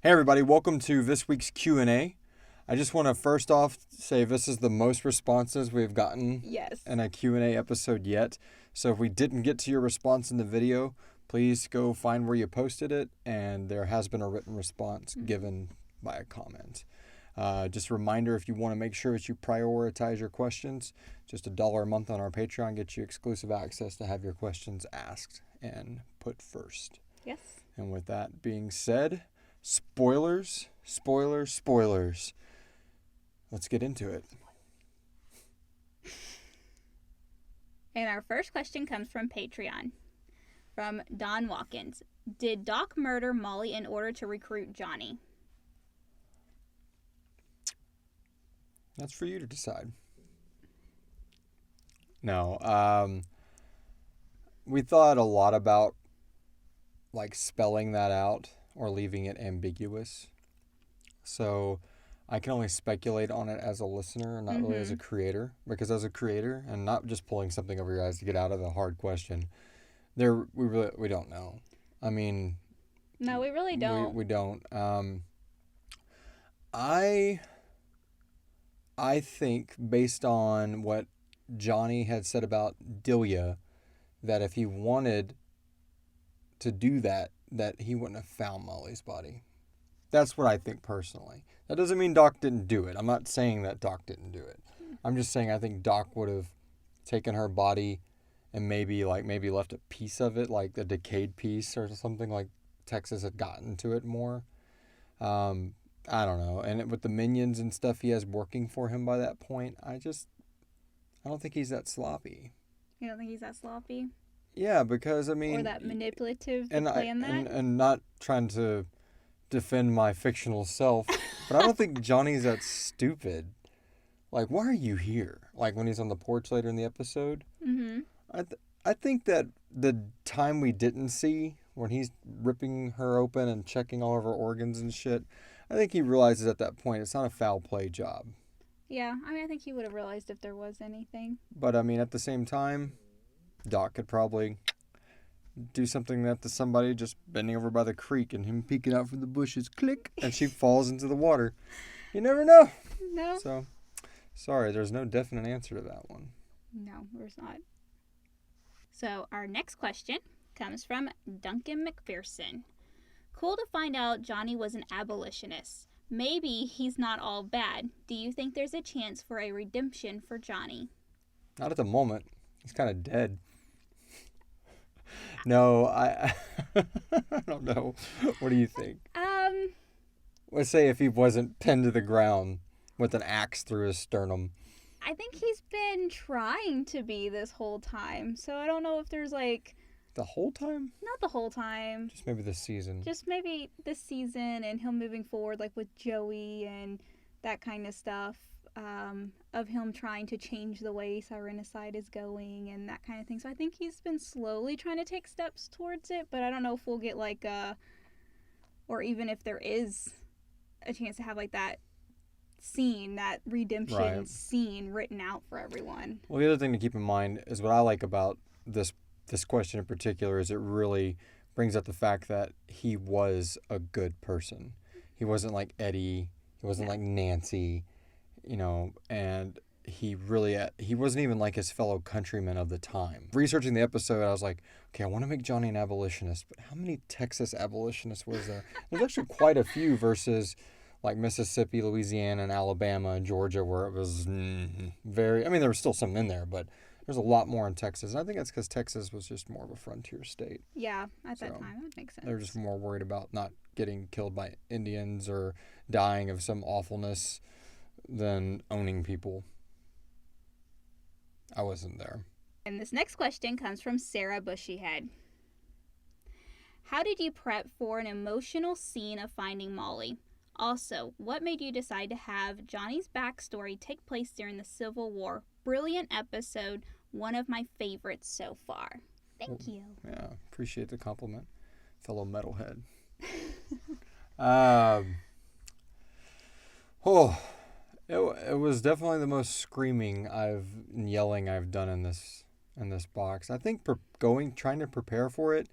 Hey everybody, welcome to this week's Q&A. I just want to first off say this is the most responses we've gotten in a Q&A episode yet. So if we didn't get to your response in the video, please go find where you posted it, and there has been a written response given by a comment. Just a reminder, if you want to make sure that you prioritize your questions, just $1 a month on our Patreon gets you exclusive access to have your questions asked and put first. Yes. And with that being said, spoilers. Let's get into it. And our first question comes from Patreon, from Don Watkins. Did Doc murder Molly in order to recruit Johnny? That's for you to decide. No, we thought a lot about spelling that out or leaving it ambiguous. So I can only speculate on it as a listener and not really as a creator. Because as a creator, and not just pulling something over your eyes to get out of a hard question, we don't know. I mean... No, we really don't. We don't. I think, based on what Johnny had said about Delia, that if he wanted to do that he wouldn't have found Molly's body. That's what I think personally. That doesn't mean Doc didn't do it. I'm not saying that Doc didn't do it. I'm just saying I think Doc would have taken her body and maybe left a piece of it, like a decayed piece or something, like Texas had gotten to it more. I don't know. And with the minions and stuff he has working for him by that point, I don't think he's that sloppy. You don't think he's that sloppy? Yeah, because, I mean... Or that manipulative to plan that? And not trying to defend my fictional self, but I don't think Johnny's that stupid. Why are you here? When he's on the porch later in the episode. Mm-hmm. I think that the time we didn't see, when he's ripping her open and checking all of her organs and shit, I think he realizes at that point it's not a foul play job. Yeah, I think he would have realized if there was anything. But, at the same time... Doc could probably do something that to somebody just bending over by the creek and him peeking out from the bushes, click, and she falls into the water. You never know. No. So, sorry, there's no definite answer to that one. No, there's not. So, our next question comes from Duncan McPherson. Cool to find out Johnny was an abolitionist. Maybe he's not all bad. Do you think there's a chance for a redemption for Johnny? Not at the moment. He's kind of dead. No, I don't know. What do you think? Let's say if he wasn't pinned to the ground with an axe through his sternum. I think he's been trying to be this whole time. So I don't know if there's The whole time? Not the whole time. Just maybe this season. Just maybe this season and him moving forward with Joey and that kind of stuff. Of him trying to change the way Sirenicide is going and that kind of thing. So I think he's been slowly trying to take steps towards it, but I don't know if we'll get or even if there is a chance to have that scene, that redemption scene written out for everyone. Well, the other thing to keep in mind is what I like about this question in particular is it really brings up the fact that he was a good person. He wasn't like Eddie. He wasn't like Nancy. And he wasn't even like his fellow countrymen of the time. Researching the episode, I was like, okay, I want to make Johnny an abolitionist, but how many Texas abolitionists was there? There's actually quite a few versus Mississippi, Louisiana, and Alabama and Georgia, where it was there were still some in there, but there's a lot more in Texas. And I think that's because Texas was just more of a frontier state. Yeah, at that time, that would make sense. They're just more worried about not getting killed by Indians or dying of some awfulness than owning people. I wasn't there. And this next question comes from Sarah Bushyhead. How did you prep for an emotional scene of finding Molly? Also, what made you decide to have Johnny's backstory take place during the Civil War? Brilliant episode, one of my favorites so far. Thank you. Yeah, appreciate the compliment, fellow metalhead. It was definitely the most screaming and yelling I've done in this box. I think trying to prepare for it,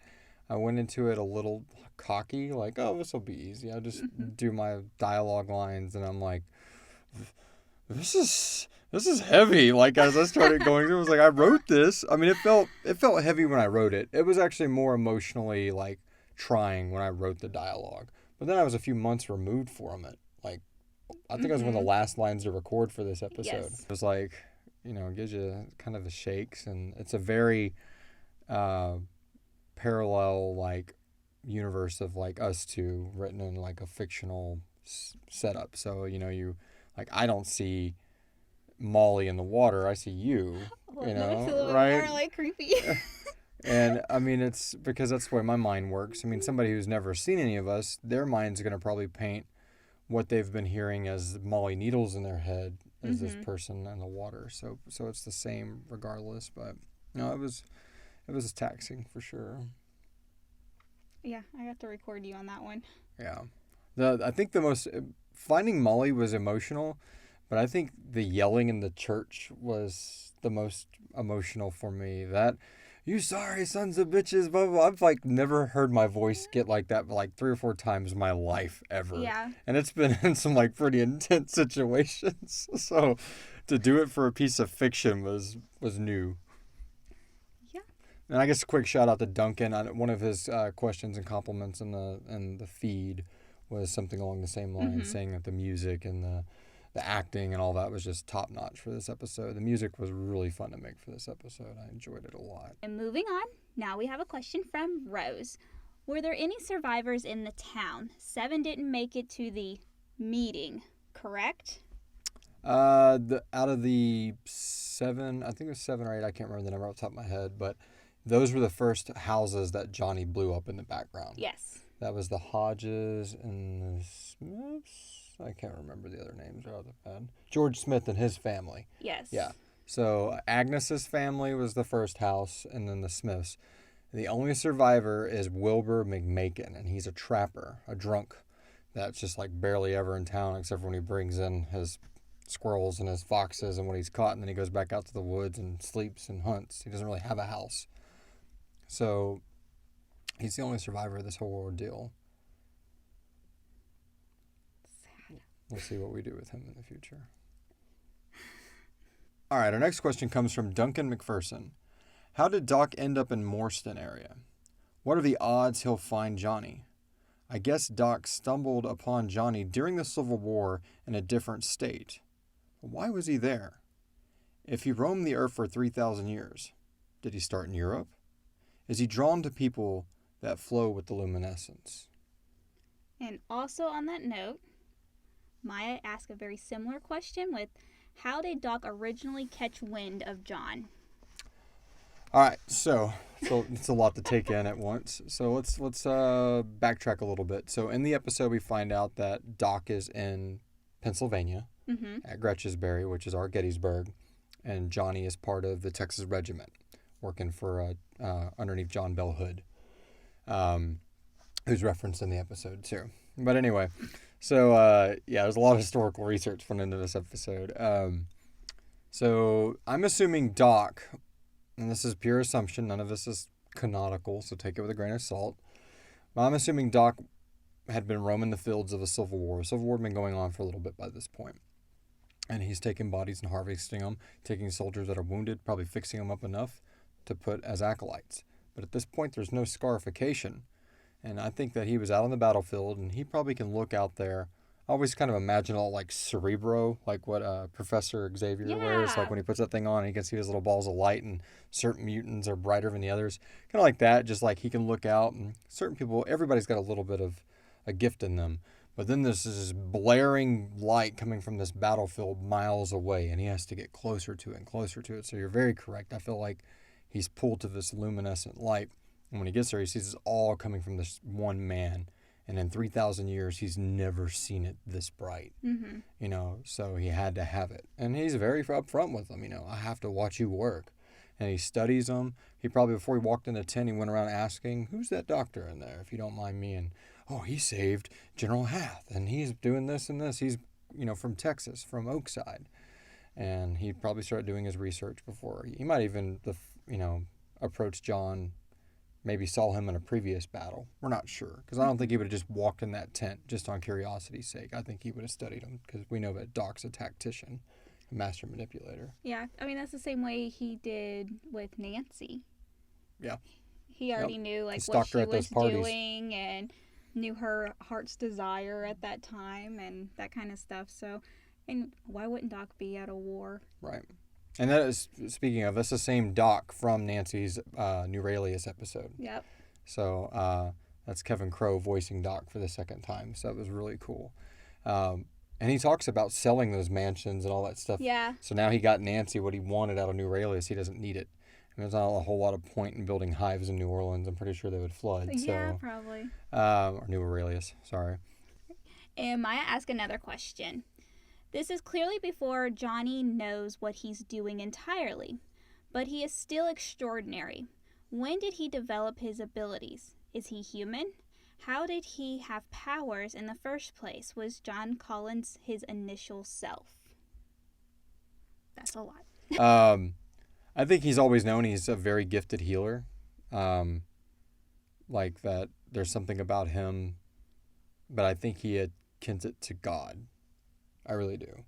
I went into it a little cocky, like, oh, this will be easy. I'll just Mm-hmm. do my dialogue lines, and I'm like, this is heavy. Like as I started going through, I was like, I wrote this. I mean, it felt heavy when I wrote it. It was actually more emotionally like trying when I wrote the dialogue. But then I was a few months removed from it. Like I think I was one of the last lines to record for this episode. Yes. It was like, it gives you kind of the shakes, and it's a very parallel like universe of like us two written in like a fictional setup. So you like I don't see Molly in the water, I see you. Well, You that makes it a know, little right? bit more like creepy. And I mean, it's because that's the way my mind works. I mean, somebody who's never seen any of us, their mind's going to probably paint what they've been hearing as Molly Needles in their head as this person in the water. So it's the same regardless. But no, it was taxing for sure. Yeah, I got to record you on that one. Yeah, I think the most finding Molly was emotional, but I think the yelling in the church was the most emotional for me. That you sorry sons of bitches, blah, blah, blah. I've like never heard my voice get like that like 3 or 4 times in my life ever. Yeah. And it's been in some like pretty intense situations. So to do it for a piece of fiction was new. Yeah. And I guess a quick shout out to Duncan. One of his questions and compliments in the feed was something along the same lines, saying that the music and the acting and all that was just top notch for this episode. The music was really fun to make for this episode. I enjoyed it a lot. And moving on, now we have a question from Rose. Were there any survivors in the town? 7 didn't make it to the meeting, correct? Out of the 7, I think it was 7 or 8. I can't remember the number off the top of my head, but those were the first houses that Johnny blew up in the background. Yes. That was the Hodges and the Smiths. I can't remember the other names right off the head. George Smith and his family. Yes. Yeah. So Agnes's family was the first house, and then the Smiths. The only survivor is Wilbur McMakin, and he's a trapper, a drunk that's just like barely ever in town except for when he brings in his squirrels and his foxes and when he's caught, and then he goes back out to the woods and sleeps and hunts. He doesn't really have a house. So he's the only survivor of this whole ordeal. We'll see what we do with him in the future. All right, our next question comes from Duncan McPherson. How did Doc end up in Morstan area? What are the odds he'll find Johnny? I guess Doc stumbled upon Johnny during the Civil War in a different state. Why was he there? If he roamed the earth for 3,000 years, did he start in Europe? Is he drawn to people that flow with the luminescence? And also on that note, Maya asked a very similar question with, how did Doc originally catch wind of John? All right, so it's a lot to take in at once. So let's backtrack a little bit. So in the episode, we find out that Doc is in Pennsylvania at Gretchesbury, which is our Gettysburg, and Johnny is part of the Texas Regiment, working for underneath John Bell Hood, who's referenced in the episode too. But anyway. So, there's a lot of historical research put into this episode. So I'm assuming Doc, and this is pure assumption, none of this is canonical, so take it with a grain of salt. But I'm assuming Doc had been roaming the fields of the Civil War. The Civil War had been going on for a little bit by this point. And he's taking bodies and harvesting them, taking soldiers that are wounded, probably fixing them up enough to put as acolytes. But at this point, there's no scarification. And I think that he was out on the battlefield, and he probably can look out there. I always kind of imagine all like Cerebro, like what Professor Xavier wears, like when he puts that thing on, and he can see his little balls of light, and certain mutants are brighter than the others. Kind of like that, just like he can look out, and certain people, everybody's got a little bit of a gift in them. But then there's this blaring light coming from this battlefield miles away, and he has to get closer to it and closer to it. So you're very correct. I feel like he's pulled to this luminescent light. And when he gets there, he sees it's all coming from this one man. And in 3,000 years, he's never seen it this bright. So he had to have it. And he's very upfront with them. I have to watch you work. And he studies them. He probably, before he walked in the tent, he went around asking, who's that doctor in there, if you don't mind me? And, oh, he saved General Hath. And he's doing this and this. He's, from Texas, from Oakside. And he probably started doing his research before. He might even, approach John maybe saw him in a previous battle. We're not sure, because I don't think he would have just walked in that tent just on curiosity's sake. I think he would have studied him, because we know that Doc's a tactician, a master manipulator. Yeah, I mean, that's the same way he did with Nancy. Yeah. He already knew, like, He what stalked her she at those was parties. doing and knew her heart's desire at that time and that kind of stuff. So, and why wouldn't Doc be at a war? Right. And that is, speaking of, that's the same Doc from Nancy's New Aurelius episode. Yep. So that's Kevin Crowe voicing Doc for the second time. So that was really cool. And he talks about selling those mansions and all that stuff. Yeah. So now he got Nancy what he wanted out of New Aurelius. He doesn't need it. And there's not a whole lot of point in building hives in New Orleans. I'm pretty sure they would flood. Yeah, probably. Or New Aurelius, sorry. And Maya asked another question. This is clearly before Johnny knows what he's doing entirely, but he is still extraordinary. When did he develop his abilities? Is he human? How did he have powers in the first place? Was John Collins his initial self? That's a lot. I think he's always known he's a very gifted healer. Like that there's something about him, but I think he akins it to God. I really do.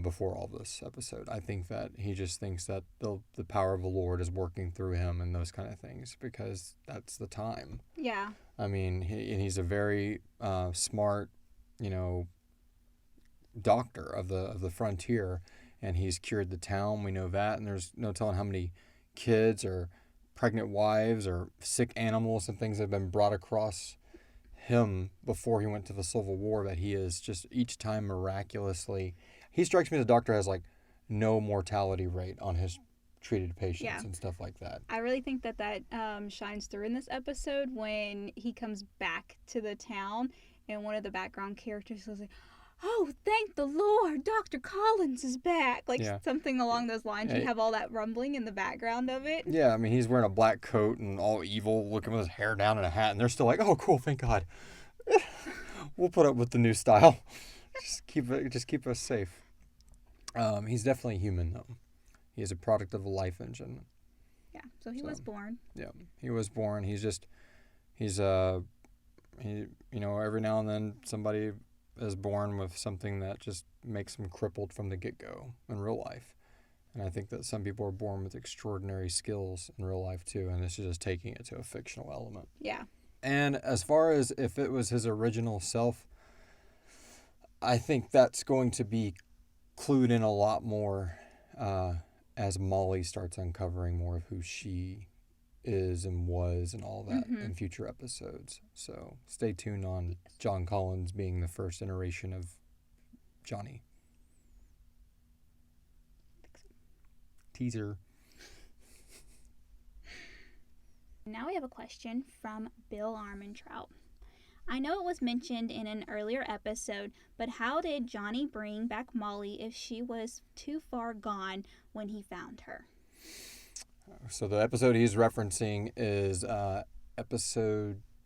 Before all this episode, I think that he just thinks that the power of the Lord is working through him and those kind of things, because that's the time. Yeah. I mean, he's a very smart, doctor of the frontier, and he's cured the town. We know that, and there's no telling how many kids or pregnant wives or sick animals and things have been brought across him before he went to the Civil War, that he is just each time miraculously. He strikes me as a doctor has like no mortality rate on his treated patients and stuff like that. I really think that shines through in this episode when he comes back to the town and one of the background characters was like, "Oh, thank the Lord, Dr. Collins is back." Like something along those lines. You have all that rumbling in the background of it. Yeah, I mean, he's wearing a black coat and all evil, looking with his hair down and a hat, and they're still like, "Oh, cool, thank God. We'll put up with the new style. Just keep us safe." He's definitely human, though. He is a product of a life engine. Yeah, so he was born. Yeah, he was born. Every now and then somebody is born with something that just makes them crippled from the get-go in real life. And I think that some people are born with extraordinary skills in real life, too, and this is just taking it to a fictional element. Yeah. And as far as if it was his original self, I think that's going to be clued in a lot more as Molly starts uncovering more of who she is and was and all that in future episodes. So stay tuned on John Collins being the first iteration of Johnny. Teaser. Now we have a question from Bill Armentrout. I know it was mentioned in an earlier episode, but how did Johnny bring back Molly if she was too far gone when he found her? So the episode he's referencing is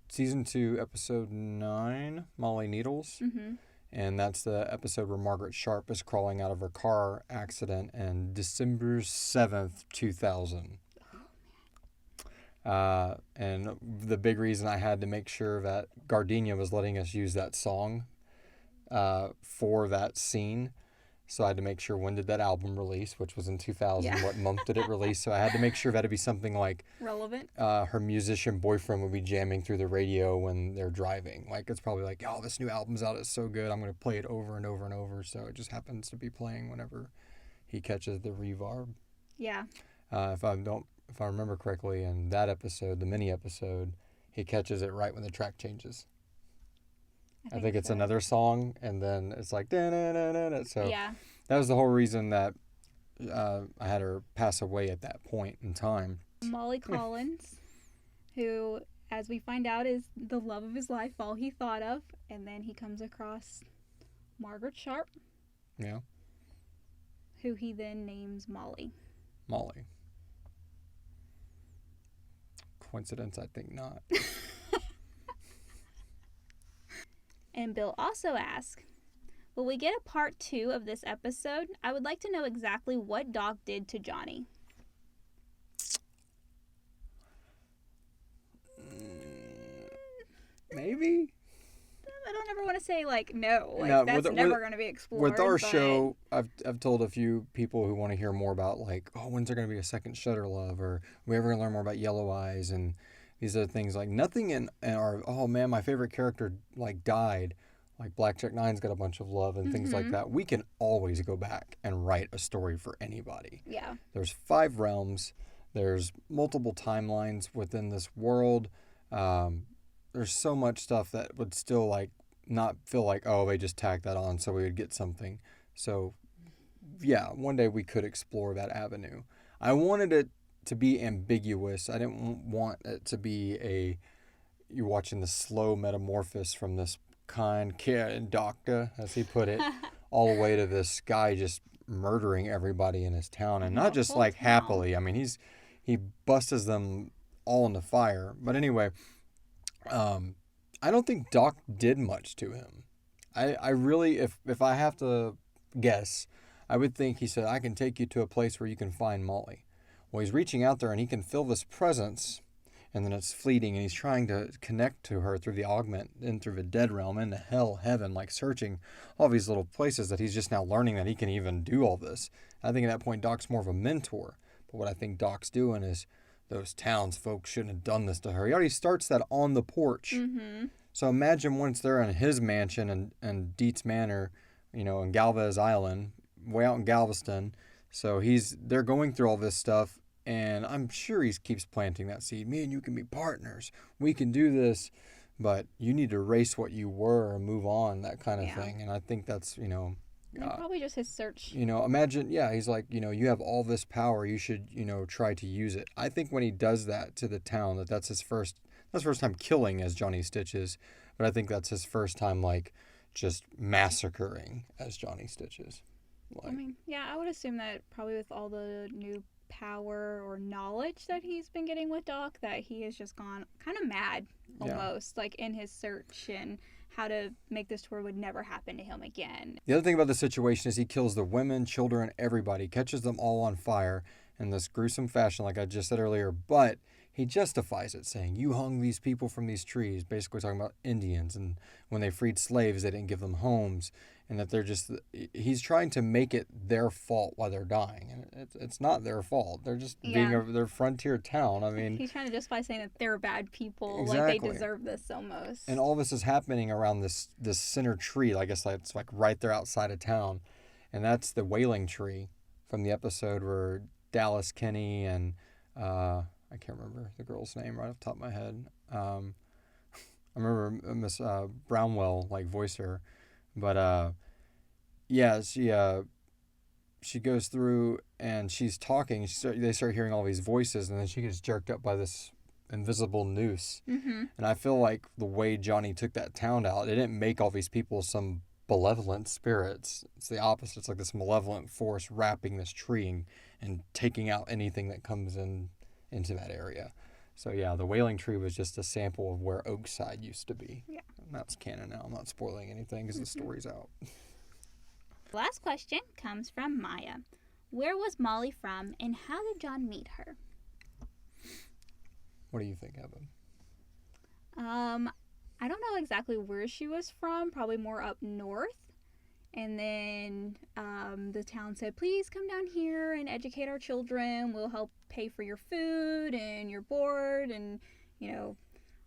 season 2, episode 9, Molly Needles. Mm-hmm. And that's the episode where Margaret Sharp is crawling out of her car accident on December 7th, 2000. And the big reason I had to make sure that Gardenia was letting us use that song for that scene. So I had to make sure when did that album release, which was in 2000. What month did it release? So I had to make sure that it'd be something like relevant. Her musician boyfriend would be jamming through the radio when they're driving. Like it's probably like, "Oh, this new album's out. It's so good. I'm going to play it over and over and over." So it just happens to be playing whenever he catches the reverb. Yeah. If I remember correctly, in that episode, the mini episode, he catches it right when the track changes. I think it's another song, and then it's like, da-na-na-na-na. So that was the whole reason that I had her pass away at that point in time. Molly Collins, who, as we find out, is the love of his life, all he thought of, and then he comes across Margaret Sharp. Yeah. Who he then names Molly. Molly. Coincidence? I think not. And Bill also asks, will we get a part 2 of this episode? I would like to know exactly what Doc did to Johnny. maybe. I don't ever want to say like no. Like Now, that's never going to be explored. With our but... show, I've told a few people who want to hear more about like, oh, when's there going to be a second Shutter Love, or are we ever going to learn more about Yellow Eyes and these other things. Like nothing in our, oh man, my favorite character like died. Like Blackjack Nine's got a bunch of love and things like that. We can always go back and write a story for anybody. Yeah. There's 5 realms. There's multiple timelines within this world. There's so much stuff that would still like not feel like, oh, they just tacked that on so we would get something. So yeah, one day we could explore that avenue. I wanted it to be ambiguous. I didn't want it to be you're watching the slow metamorphosis from this kind care and doctor, as he put it, all the way to this guy just murdering everybody in his town, and not just like happily. I mean, he busts them all in the fire. But anyway, I don't think Doc did much to him. I really, if I have to guess, I would think he said, I can take you to a place where you can find Molly. Well, he's reaching out there and he can feel this presence, and then it's fleeting, and he's trying to connect to her through the augment, and through the dead realm, into hell, heaven, like searching all these little places that he's just now learning that he can even do all this. I think at that point, Doc's more of a mentor. But what I think Doc's doing is, those townsfolk shouldn't have done this to her. He already starts that on the porch. Mm-hmm. So imagine once they're in his mansion and Dietz Manor, in Galvez Island, way out in Galveston. So they're going through all this stuff, and I'm sure he keeps planting that seed. Me and you can be partners. We can do this, but you need to erase what you were and move on, that kind of thing. And I think that's, probably just his search. Imagine, he's like, you have all this power. You should, try to use it. I think when he does that to the town, that's his first time killing as Johnny Stitches, but I think that's his first time, like, just massacring as Johnny Stitches. Like, I would assume that probably with all the new power or knowledge that he's been getting with Doc, that he has just gone kind of mad almost, like in his search and how to make this tour would never happen to him again. The other thing about the situation is he kills the women, children, everybody, catches them all on fire in this gruesome fashion, like I just said earlier, but he justifies it, saying, you hung these people from these trees, basically talking about Indians, and when they freed slaves, they didn't give them homes, and that he's trying to make it their fault while they're dying, and it's not their fault. They're just being their frontier town. I mean, he's trying to justify saying that they're bad people, exactly. Like they deserve this almost. And all this is happening around this center tree. I guess it's like right there outside of town, and that's the Wailing Tree from the episode where Dallas Kenny and I can't remember the girl's name right off the top of my head. I remember Miss Brownwell voiced her, but she goes through and she's talking. They start hearing all these voices, and then she gets jerked up by this invisible noose. Mm-hmm. And I feel like the way Johnny took that town out, it didn't make all these people some benevolent spirits. It's the opposite. It's like this malevolent force wrapping this tree and taking out anything that comes into that area. So the Wailing Tree was just a sample of where Oakside used to be. Yeah. And that's canon now. I'm not spoiling anything because the story's out. Last question comes from Maya. Where was Molly from, and how did John meet her? What do you think, Evan? I don't know exactly where she was from, probably more up north. And then the town said, please come down here and educate our children. We'll help pay for your food and your board and,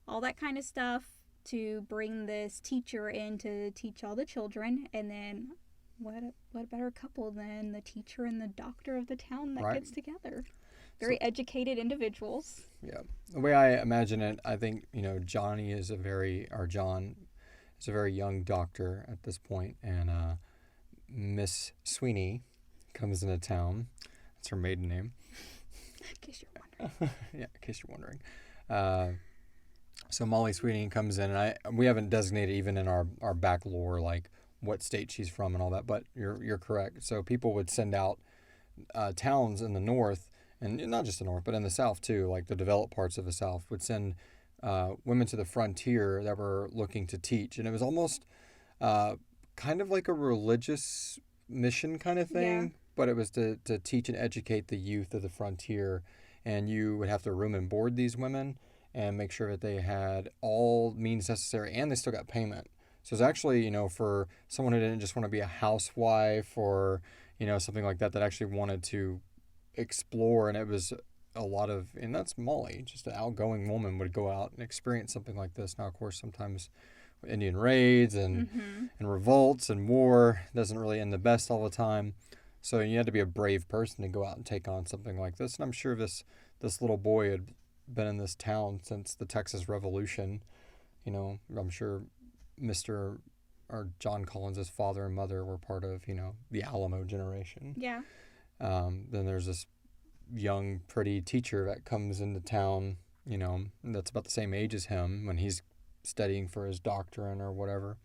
all that kind of stuff, to bring this teacher in to teach all the children. And then what better couple than the teacher and the doctor of the town that gets together? Very educated individuals. Yeah. The way I imagine it, I think, John is a very young doctor at this point, and Miss Sweeney comes into town. That's her maiden name. In case you're wondering. Yeah, in case you're wondering. So Molly Sweeney comes in, and we haven't designated even in our back lore what state she's from and all that, but you're correct. So people would send out towns in the north, and not just the north, but in the south too, like the developed parts of the south, would send women to the frontier that were looking to teach. And it was almost kind of like a religious mission kind of thing, but it was to teach and educate the youth of the frontier. And you would have to room and board these women, and make sure that they had all means necessary, and they still got payment. So it's actually, for someone who didn't just want to be a housewife or, something like that, that actually wanted to explore, and it was a lot of, and that's Molly, just an outgoing woman, would go out and experience something like this. Now, of course, sometimes Indian raids and revolts and war doesn't really end the best all the time. So you had to be a brave person to go out and take on something like this. And I'm sure this little boy had been in this town since the Texas Revolution. I'm sure Mr. or John Collins' father and mother were part of, the Alamo generation. Yeah. Then there's this young, pretty teacher that comes into town, that's about the same age as him when he's studying for his doctorate or whatever.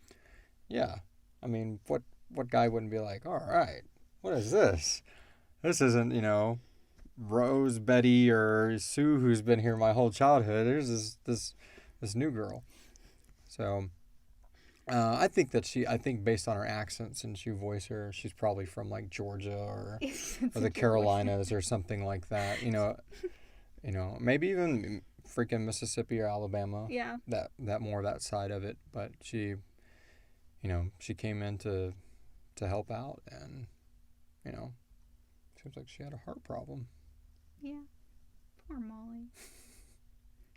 Yeah. I mean, what guy wouldn't be like, all right, what is this? This isn't, Rose, Betty, or Sue, who's been here my whole childhood. There's this new girl. So I think based on her accent, since you voice her, she's probably from like Georgia or the Carolinas or something like that. Maybe even freaking Mississippi or Alabama. Yeah. That more that side of it. But she came in to help out, and seems like she had a heart problem. Yeah. Poor Molly.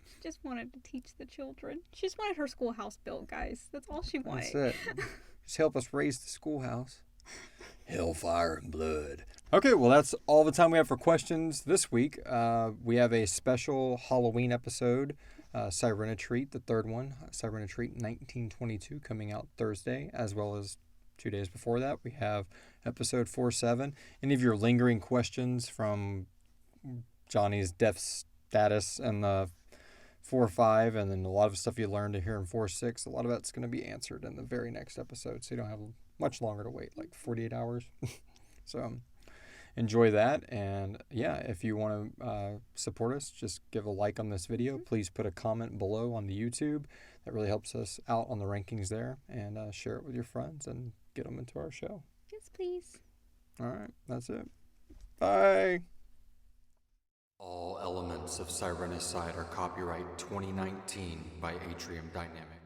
She just wanted to teach the children. She just wanted her schoolhouse built, guys. That's all she wanted. That's it. Just help us raise the schoolhouse. Hellfire and blood. Okay, well, that's all the time we have for questions this week. We have a special Halloween episode, Sirenicide, the third one, Sirenicide 1922, coming out Thursday, as well as 2 days before that. We have episode 4-7. Any of your lingering questions from Johnny's death status and the 4-5, and then a lot of stuff you learned to hear in 4-6, a lot of that's going to be answered in the very next episode, so you don't have much longer to wait, like 48 hours. So enjoy that, and yeah, if you want to support us, just give a like on this video. Please put a comment below on the YouTube. That really helps us out on the rankings there, and share it with your friends and get them into our show. Yes, please. All right, that's it. Bye. All elements of Sirenicide are copyright 2019 by Atrium Dynamics.